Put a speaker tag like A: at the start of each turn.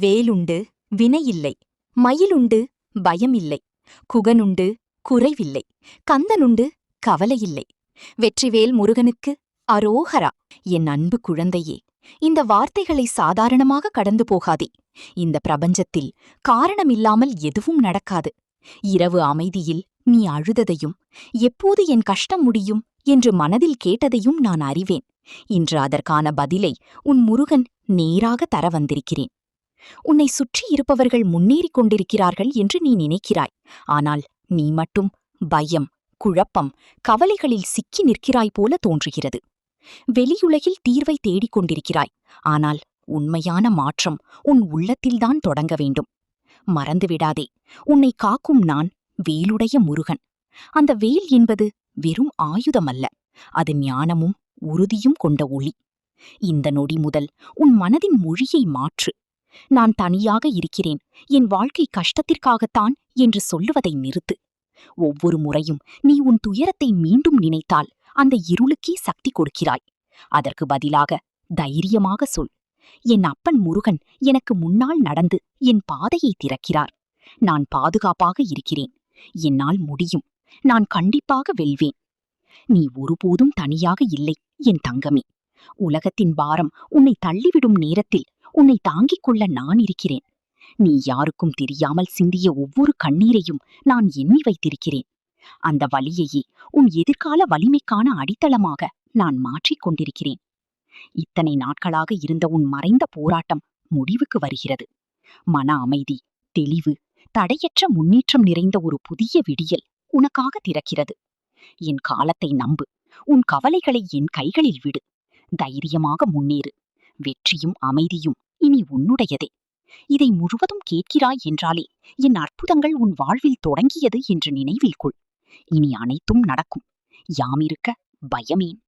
A: வேலுண்டு வினையில்லை, மயிலுண்டு பயமில்லை, குகனுண்டு குறைவில்லை, கந்தனுண்டு கவலையில்லை. வெற்றிவேல் முருகனுக்கு அரோகரா. என் அன்பு குழந்தையே, இந்த வார்த்தைகளை சாதாரணமாக கடந்து போகாதே. இந்த பிரபஞ்சத்தில் காரணமில்லாமல் எதுவும் நடக்காது. இரவு அமைதியில் நீ அழுததையும், எப்போது என் கஷ்டம் முடியும் என்று மனதில் கேட்டதையும் நான் அறிவேன். இன்று அதற்கான பதிலை உன் முருகன் நேராக தர வந்திருக்கிறேன். உன்னை சுற்றி இருப்பவர்கள் முன்னேறிக் கொண்டிருக்கிறார்கள் என்று நீ நினைக்கிறாய். ஆனால் நீ மட்டும் பயம், குழப்பம், கவலைகளில் சிக்கி நிற்கிறாய் போல தோன்றுகிறது. வெளியுலகில் தீர்வை தேடிக் கொண்டிருக்கிறாய். ஆனால் உண்மையான மாற்றம் உன் உள்ளத்தில்தான் தொடங்க வேண்டும். மறந்துவிடாதே, உன்னை காக்கும் நான் வேலுடைய முருகன். அந்த வேல் என்பது வெறும் ஆயுதமல்ல, அது ஞானமும் உறுதியும் கொண்ட ஒளி. இந்த நொடி முதல் உன் மனதின் மொழியை மாற்று. நான் தனியாக இருக்கிறேன், என் வாழ்க்கை கஷ்டத்திற்காகத்தான் என்று சொல்லுவதை நிறுத்து. ஒவ்வொரு முறையும் நீ உன் துயரத்தை மீண்டும் நினைத்தால் அந்த இருளுக்கே சக்தி கொடுக்கிறாய். அதற்கு பதிலாக தைரியமாக சொல், என் அப்பன் முருகன் எனக்கு முன்னால் நடந்து என் பாதையை திறக்கிறார். நான் பாதுகாப்பாக இருக்கிறேன். என்னால் முடியும். நான் கண்டிப்பாக வெல்வேன். நீ ஒருபோதும் தனியாக இல்லை என் தங்கமே. உலகத்தின் பாரம் உன்னை தள்ளிவிடும் நேரத்தில் உன்னை தாங்கிக் கொள்ள நான் இருக்கிறேன். நீ யாருக்கும் தெரியாமல் சிந்திய ஒவ்வொரு கண்ணீரையும் நான் எண்ணி வைத்திருக்கிறேன். அந்த வலியையே உன் எதிர்கால வலிமைக்கான அடித்தளமாக நான் மாற்றிக் கொண்டிருக்கிறேன். இத்தனை நாட்களாக இருந்த உன் மறைந்த போராட்டம் முடிவுக்கு வருகிறது. மன அமைதி, தெளிவு, தடையற்ற முன்னேற்றம் நிறைந்த ஒரு புதிய விடியல் உனக்காக திறக்கிறது. என் காலத்தை நம்பு. உன் கவலைகளை என் கைகளில் விடு. தைரியமாக முன்னேறு. வெற்றியும் அமைதியும் இனி உன்னுடையதே. இதை முழுவதும் கேட்கிறாய் என்றாலே என் அற்புதங்கள் உன் வாழ்வில் தொடங்கியது என்று நினைவில் கொள். இனி அனைத்தும் நடக்கும். யாமிருக்க பயமேன்.